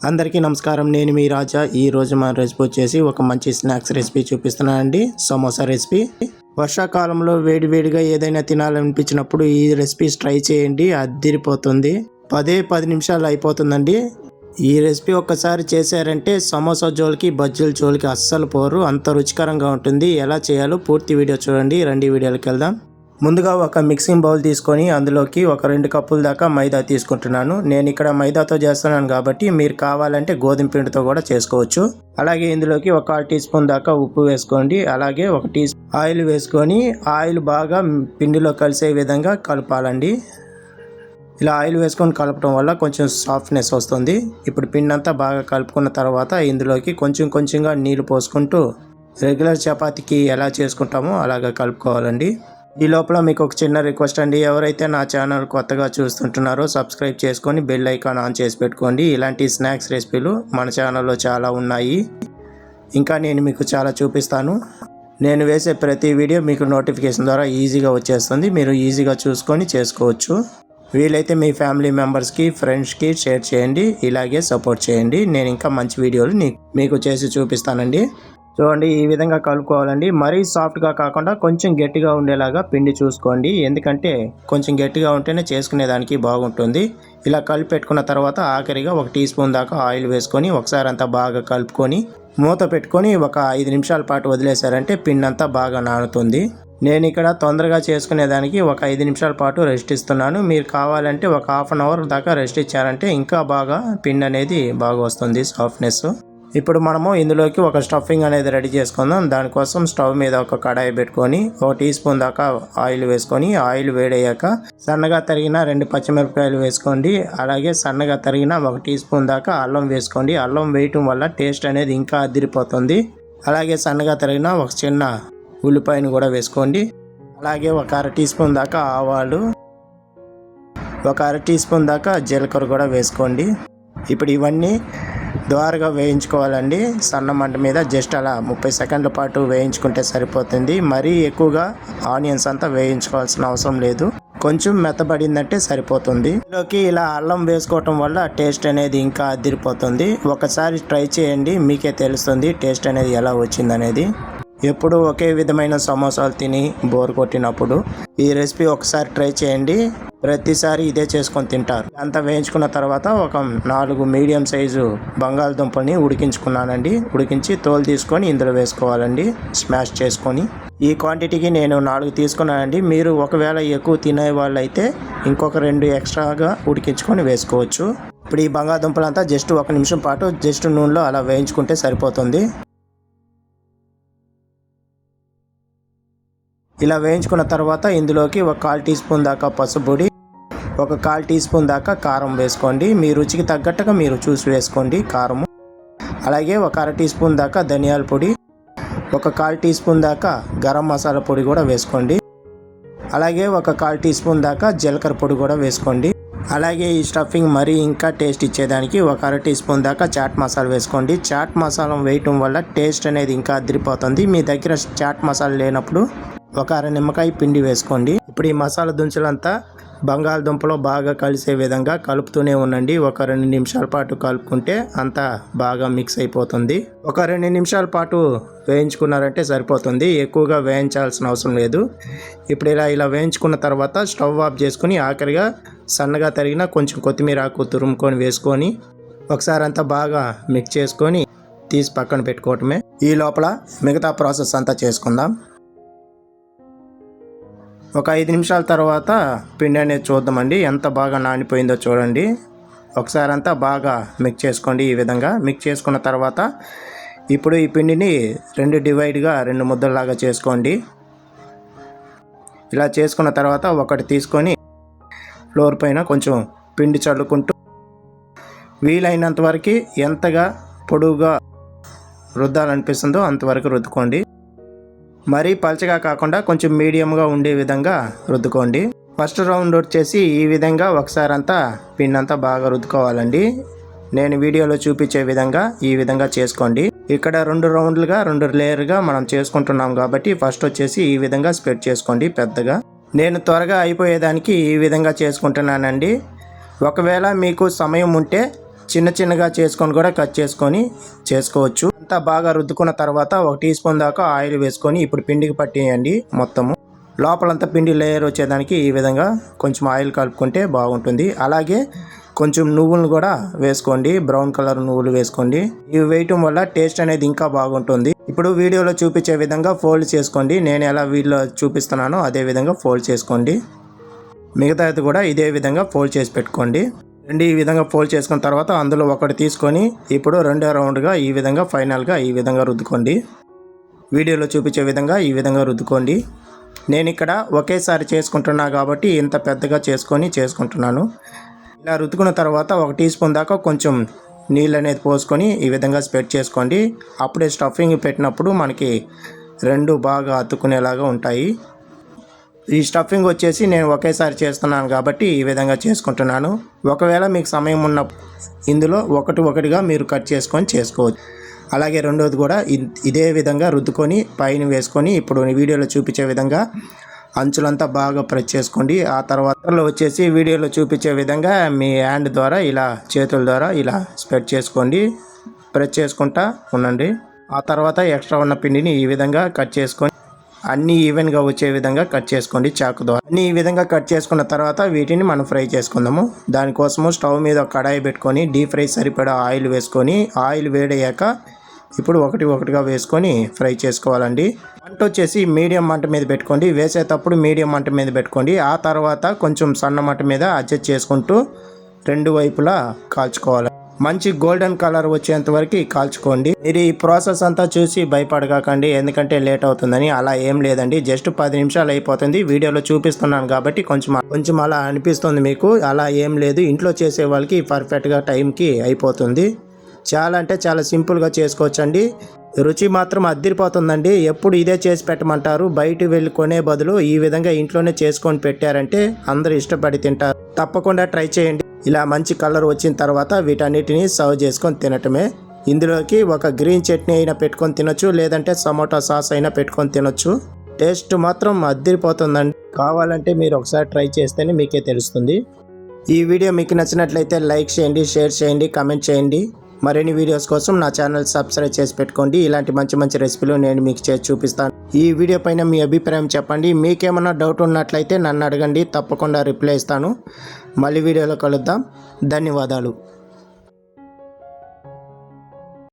అందరికీ నమస్కారం. నేను మీ రాజా. ఈ రోజు మన రెసిపీ వచ్చేసి ఒక మంచి స్నాక్స్ రెసిపీ చూపిస్తున్నానండి. సమోసా రెసిపీ. వర్షాకాలంలో వేడివేడిగా ఏదైనా తినాలనిపించినప్పుడు ఈ రెసిపీ ట్రై చేయండి, అద్దిరిపోతుంది. 10 నిమిషాలు అయిపోతుందండి. ఈ రెసిపీ ఒక్కసారి చేశారంటే సమోసా జోలికి బజ్జీల జోలికి అస్సలు పోరు, అంత రుచికరంగా ఉంటుంది. ఎలా చేయాలో పూర్తి వీడియో చూడండి. రండి వీడియోకి వెళ్దాం. ముందుగా ఒక మిక్సింగ్ బౌల్ తీసుకొని అందులోకి ఒక 2 కప్పుల దాకా మైదా తీసుకుంటున్నాను. నేను ఇక్కడ మైదాతో చేస్తున్నాను కాబట్టి మీరు కావాలంటే గోధుమ పిండితో కూడా చేసుకోవచ్చు. అలాగే ఇందులోకి ఒక 1/4 టీ స్పూన్ దాకా ఉప్పు వేసుకోండి. అలాగే 1 టీ స్పూన్ ఆయిల్ వేసుకొని ఆయిల్ బాగా పిండిలో కలిసే విధంగా కలపాలండి. ఇలా ఆయిల్ వేసుకొని కలపడం వల్ల కొంచెం సాఫ్ట్నెస్ వస్తుంది. ఇప్పుడు పిండి అంతా బాగా కలుపుకున్న తర్వాత ఇందులోకి కొంచెంగా నీళ్లు పోసుకుంటూ రెగ్యులర్ చపాతీకి ఎలా చేసుకుంటామో అలాగా కలుపుకోవాలండి. ఈ లోపల మీకు ఒక చిన్న రిక్వెస్ట్ అండి, ఎవరైతే నా ఛానల్ కొత్తగా చూస్తుంటున్నారో సబ్స్క్రైబ్ చేసుకొని బెల్ ఐకాన్ ఆన్ చేసి పెట్టుకోండి. ఇలాంటి స్నాక్స్ రెసిపీలు మన ఛానల్లో చాలా ఉన్నాయి. ఇంకా నేను మీకు చాలా చూపిస్తాను. నేను వేసే ప్రతి వీడియో మీకు నోటిఫికేషన్ ద్వారా ఈజీగా వచ్చేస్తుంది. మీరు ఈజీగా చూసుకొని చేసుకోవచ్చు. వీలైతే మీ ఫ్యామిలీ మెంబర్స్కి, ఫ్రెండ్స్కి షేర్ చేయండి. ఇలాగే సపోర్ట్ చేయండి. నేను ఇంకా మంచి వీడియోలు మీకు చేసి చూపిస్తానండి. చూడండి, ఈ విధంగా కలుపుకోవాలండి. మరీ సాఫ్ట్గా కాకుండా కొంచెం గట్టిగా ఉండేలాగా పిండి చూసుకోండి. ఎందుకంటే కొంచెం గట్టిగా ఉంటేనే చేసుకునేదానికి బాగుంటుంది. ఇలా కలిపి పెట్టుకున్న తర్వాత ఆఖరిగా 1 టీ స్పూన్ దాకా ఆయిల్ వేసుకొని ఒకసారి అంతా బాగా కలుపుకొని మూత పెట్టుకొని ఒక 5 నిమిషాల పాటు వదిలేశారంటే పిండి అంతా బాగా నానుతుంది. నేను ఇక్కడ తొందరగా చేసుకునేదానికి ఒక 5 నిమిషాల పాటు రెస్ట్ ఇస్తున్నాను. మీరు కావాలంటే ఒక హాఫ్ అన్ అవర్ దాకా రెస్ట్ ఇచ్చారంటే ఇంకా బాగా పిండి అనేది బాగా వస్తుంది, సాఫ్ట్నెస్. ఇప్పుడు మనము ఇందులోకి ఒక స్టఫింగ్ అనేది రెడీ చేసుకుందాం. దానికోసం స్టవ్ మీద ఒక కడాయి పెట్టుకొని 1 టీ స్పూన్ దాకా ఆయిల్ వేసుకొని ఆయిల్ వేడయ్యాక సన్నగా తరిగిన 2 పచ్చిమిరపకాయలు వేసుకోండి. అలాగే సన్నగా తరిగిన 1 టీ స్పూన్ దాకా అల్లం వేసుకోండి. అల్లం వేయటం వల్ల టేస్ట్ అనేది ఇంకా అదిరిపోతుంది. అలాగే సన్నగా తరిగిన ఒక చిన్న ఉల్లిపాయను కూడా వేసుకోండి. అలాగే ఒక 1/2 టీ స్పూన్ దాకా ఆవాలు, ఒక 1/2 టీ స్పూన్ దాకా జీలకర్ర కూడా వేసుకోండి. ఇప్పుడు ఇవన్నీ ద్వారగా వేయించుకోవాలండి. సన్న మంట మీద జస్ట్ అలా 30 సెకండ్ల పాటు వేయించుకుంటే సరిపోతుంది. మరీ ఎక్కువగా ఆనియన్స్ అంతా వేయించుకోవాల్సిన అవసరం లేదు. కొంచెం మెత్తబడిందంటే సరిపోతుంది. ఇందులోకి ఇలా అల్లం వేసుకోవటం వల్ల టేస్ట్ అనేది ఇంకా అదిరిపోతుంది. ఒకసారి ట్రై చేయండి, మీకే తెలుస్తుంది టేస్ట్ అనేది ఎలా వచ్చిందనేది. ఎప్పుడు ఒకే విధమైన సమోసాలు తిని బోర్ కొట్టినప్పుడు ఈ రెసిపీ ఒకసారి ట్రై చేయండి. ప్రతిసారి ఇదే చేసుకొని తింటారు. అంతా వేయించుకున్న తర్వాత ఒక 4 మీడియం సైజు బంగాళదుంపల్ని ఉడికించుకున్నానండి. ఉడికించి తోలు తీసుకొని ఇందులో వేసుకోవాలండి, స్మాష్ చేసుకొని. ఈ క్వాంటిటీకి నేను 4 తీసుకున్నానండి. మీరు ఒకవేళ ఎక్కువ తినే వాళ్ళు అయితే ఇంకొక 2 ఎక్స్ట్రాగా ఉడికించుకొని వేసుకోవచ్చు. ఇప్పుడు ఈ బంగాళదుంపలంతా జస్ట్ 1 నిమిషం పాటు జస్ట్ నూనెలో అలా వేయించుకుంటే సరిపోతుంది. ఇలా వేయించుకున్న తర్వాత ఇందులోకి ఒక 1/4 టీ స్పూన్ దాకా పసుపు పొడి, ఒక 1/4 టీ స్పూన్ దాకా కారం వేసుకోండి. మీ రుచికి తగ్గట్టుగా మీరు చూసి వేసుకోండి కారము. అలాగే ఒక 1/2 టీ స్పూన్ దాకా ధనియాల పొడి, ఒక 1/4 టీ స్పూన్ దాకా గరం మసాలా పొడి కూడా వేసుకోండి. అలాగే ఒక 1/4 టీ స్పూన్ దాకా జీలకర్ర పొడి కూడా వేసుకోండి. అలాగే ఈ స్టఫింగ్ మరీ ఇంకా టేస్ట్ ఇచ్చేదానికి ఒక 1/2 టీ స్పూన్ దాకా చాట్ మసాలా వేసుకోండి. చాట్ మసాలా వేయటం వల్ల టేస్ట్ అనేది ఇంకా అదిరిపోతుంది. మీ దగ్గర చాట్ మసాలా లేనప్పుడు ఒక 1/2 నిమ్మకాయ పిండి వేసుకోండి. ఇప్పుడు ఈ మసాలా దుంచలంతా బంగాళదుంపలో బాగా కలిసే విధంగా కలుపుతూనే ఉండండి. ఒక 2 నిమిషాల పాటు కలుపుకుంటే అంతా బాగా మిక్స్ అయిపోతుంది. ఒక 2 నిమిషాల పాటు వేయించుకున్నారంటే సరిపోతుంది. ఎక్కువగా వేయించాల్సిన అవసరం లేదు. ఇప్పుడు ఇలా వేయించుకున్న తర్వాత స్టవ్ ఆఫ్ చేసుకుని ఆఖరిగా సన్నగా తరిగిన కొంచెం కొత్తిమీర ఆకు తురుముకొని వేసుకొని ఒకసారి అంతా బాగా మిక్స్ చేసుకొని తీసి పక్కన పెట్టుకోవటమే. ఈ లోపల మిగతా ప్రాసెస్ అంతా చేసుకుందాం. ఒక 5 నిమిషాల తర్వాత పిండి అనేది చూద్దామండి, ఎంత బాగా నానిపోయిందో చూడండి. ఒకసారి అంతా బాగా మిక్స్ చేసుకోండి. ఈ విధంగా మిక్స్ చేసుకున్న తర్వాత ఇప్పుడు ఈ పిండిని 2 డివైడ్గా 2 ముద్దల్లాగా చేసుకోండి. ఇలా చేసుకున్న తర్వాత ఒకటి తీసుకొని ఫ్లోర్ పైన కొంచెం పిండి చల్లుకుంటూ వీలైనంత వరకు ఎంతగా పొడువుగా రుద్దాలనిపిస్తుందో అంతవరకు రుద్దుకోండి. మరీ పలచగా కాకుండా కొంచెం మీడియంగా ఉండే విధంగా రుద్దుకోండి. ఫస్ట్ రౌండ్ వచ్చేసి ఈ విధంగా ఒకసారి అంతా పిండి అంతా బాగా రుద్దుకోవాలండి. నేను వీడియోలో చూపించే విధంగా ఈ విధంగా చేసుకోండి. ఇక్కడ 2 రౌండ్లుగా 2 లేయర్గా మనం చేసుకుంటున్నాం కాబట్టి ఫస్ట్ వచ్చేసి ఈ విధంగా స్ప్రెడ్ చేసుకోండి పెద్దగా. నేను త్వరగా అయిపోయేదానికి ఈ విధంగా చేసుకుంటున్నానండి. ఒకవేళ మీకు సమయం ఉంటే చిన్న చిన్నగా చేసుకొని కూడా కట్ చేసుకొని చేసుకోవచ్చు. అంతా బాగా రుద్దుకున్న తర్వాత 1 టీ స్పూన్ దాకా ఆయిల్ వేసుకొని ఇప్పుడు పిండికి పట్టేయండి. మొత్తము లోపలంతా పిండి లేయర్ వచ్చేదానికి ఈ విధంగా కొంచెం ఆయిల్ కలుపుకుంటే బాగుంటుంది. అలాగే కొంచెం నువ్వులను కూడా వేసుకోండి, బ్రౌన్ కలర్ నువ్వులు వేసుకోండి. ఇవి వేయటం వల్ల టేస్ట్ అనేది ఇంకా బాగుంటుంది. ఇప్పుడు వీడియోలో చూపించే విధంగా ఫోల్డ్ చేసుకోండి. నేను ఎలా వీడియోలో చూపిస్తున్నానో అదే విధంగా ఫోల్డ్ చేసుకోండి. మిగతాది కూడా ఇదే విధంగా ఫోల్డ్ చేసి పెట్టుకోండి. ఈ విధంగా ఫోల్డ్ చేసుకున్న తర్వాత అందులో ఒకటి తీసుకొని ఇప్పుడు రెండో రౌండ్గా ఈ విధంగా ఫైనల్గా ఈ విధంగా రుద్దుకోండి. వీడియోలో చూపించే విధంగా ఈ విధంగా రుద్దుకోండి. నేను ఇక్కడ ఒకేసారి చేసుకుంటున్నా కాబట్టి ఇంత పెద్దగా చేసుకుంటున్నాను. ఇలా రుద్దుకున్న తర్వాత 1 టీ స్పూన్ దాకా కొంచెం నీళ్ళు అనేది పోసుకొని ఈ విధంగా స్ప్రెడ్ చేసుకోండి. అప్పుడే స్టఫింగ్ పెట్టినప్పుడు మనకి రెండు బాగా అతుక్కునేలాగా ఉంటాయి. ఈ స్టఫింగ్ వచ్చేసి నేను ఒకేసారి చేస్తున్నాను కాబట్టి ఈ విధంగా చేసుకుంటున్నాను. ఒకవేళ మీకు సమయం ఉన్న ఇందులో ఒకటిగా మీరు కట్ చేసుకొని చేసుకోవచ్చు. అలాగే రెండోది కూడా ఇదే విధంగా రుద్దుకొని పైన వేసుకొని ఇప్పుడు వీడియోలో చూపించే విధంగా అంచులంతా బాగా ప్రెస్ చేసుకోండి. ఆ తర్వాత వచ్చేసి వీడియోలో చూపించే విధంగా మీ హ్యాండ్ ద్వారా ఇలా చేతుల ద్వారా ఇలా స్ప్రెడ్ చేసుకోండి. ప్రెస్ చేసుకుంటా ఉండండి. ఆ తర్వాత ఎక్స్ట్రా ఉన్న పిండిని ఈ విధంగా కట్ చేసుకొని అన్నీ ఈవెన్గా వచ్చే విధంగా కట్ చేసుకోండి చాకు ద్వారా. అన్నీ ఈ విధంగా కట్ చేసుకున్న తర్వాత వీటిని మనం ఫ్రై చేసుకుందాము. దానికోసము స్టవ్ మీద ఒక కడాయి పెట్టుకొని డీప్ ఫ్రై సరిపడా ఆయిల్ వేసుకొని ఆయిల్ వేడయ్యాక ఇప్పుడు ఒకటిగా వేసుకొని ఫ్రై చేసుకోవాలండి. మంట వచ్చేసి మీడియం మంట మీద పెట్టుకోండి. వేసేటప్పుడు మీడియం మంట మీద పెట్టుకోండి. ఆ తర్వాత కొంచెం సన్న మంట మీద అడ్జస్ట్ చేసుకుంటూ రెండు వైపులా కాల్చుకోవాలి. మంచి గోల్డెన్ కలర్ వచ్చేంత వరకు కాల్చుకోండి. మీరు ఈ ప్రాసెస్ అంతా చూసి భయపడకండి, ఎందుకంటే లేట్ అవుతుందని. అలా ఏం లేదండి, జస్ట్ 10 నిమిషాలు అయిపోతుంది. వీడియోలో చూపిస్తున్నాను కాబట్టి కొంచెం అలా అనిపిస్తుంది మీకు. అలా ఏం లేదు, ఇంట్లో చేసే వాళ్ళకి పర్ఫెక్ట్గా టైంకి అయిపోతుంది. చాలా అంటే చాలా సింపుల్గా చేసుకోవచ్చండి. రుచి మాత్రం అద్దిరిపోతుందండి. ఎప్పుడు ఇదే చేసి పెట్టమంటారు. బయట వెళ్ళి కొనే బదులు ఈ విధంగా ఇంట్లోనే చేసుకొని పెట్టారంటే అందరూ ఇష్టపడి తింటారు. తప్పకుండా ట్రై చేయండి. ఇలా మంచి కలర్ వచ్చిన తర్వాత వీటన్నిటిని సర్వ్ చేసుకొని తినటమే. ఇందులోకి ఒక గ్రీన్ చట్నీ అయినా పెట్టుకొని తినొచ్చు, లేదంటే టమోటా సాస్ అయినా పెట్టుకొని తినొచ్చు. టేస్ట్ మాత్రం అద్దిరిపోతుందండి. కావాలంటే మీరు ఒకసారి ట్రై చేస్తేనే మీకే తెలుస్తుంది. ఈ వీడియో మీకు నచ్చినట్లయితే లైక్ చేయండి, షేర్ చేయండి, కామెంట్ చేయండి. మరిన్ని వీడియోస్ కోసం నా ఛానల్ సబ్స్క్రైబ్ చేసి పెట్టుకోండి. ఇలాంటి మంచి రెసిపీలు నేను మీకు చేసి చూపిస్తాను. ఈ వీడియో పైన మీ అభిప్రాయం చెప్పండి. మీకేమన్నా డౌట్ ఉన్నట్లయితే నన్ను అడగండి, తప్పకుండా రిప్లై ఇస్తాను. మళ్ళీ వీడియోలో కలుద్దాం. ధన్యవాదాలు.